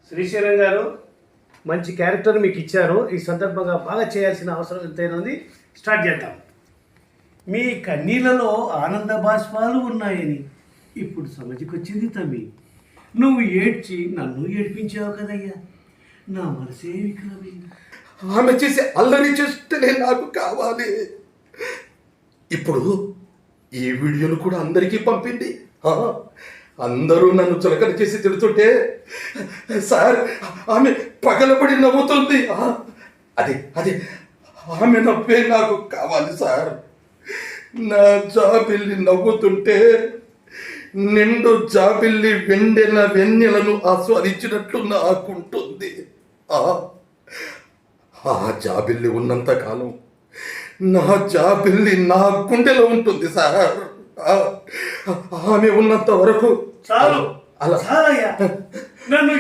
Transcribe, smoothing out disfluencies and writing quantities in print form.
శ్రీశైలం గారు మంచి క్యారెక్టర్ మీకు ఇచ్చారు. ఈ సందర్భంగా బాగా చేయాల్సిన అవసరం ఎంతైనా ఉంది. స్టార్ట్ చేద్దాం. మీ కన్నీళ్ళలో ఆనంద బాష్పాలు ఉన్నాయని ఇప్పుడు సమధికొచ్చింది తమ్మి. నువ్వు ఏడ్చి నన్ను ఏడ్పించావు కదయ్యా. నా మనసే వికలమైంది. ఆమె చేసే అల్లరి చేస్తేనే నాకు కావాలి. ఇప్పుడు ఈ వీడియోను కూడా అందరికీ పంపింది. అందరూ నన్ను చులకన చేసి తిడుతుంటే సార్ ఆమె పగలబడి నవ్వుతుంది. అది అది ఆమె నవ్వే నాకు కావాలి సార్. నా జాబిల్లి నవ్వుతుంటే నిండు జాబిల్లి వెన్నెల వెన్నెలను ఆస్వాదించినట్లు నాకుంటుంది. ఆ జాబిల్లి ఉన్నంత కాలం నా జాబిల్లి నా గుండెలో ఉంటుంది సార్. ఆమె ఉన్నంత వరకు చాలు అలా చాలయ్యా. నన్ను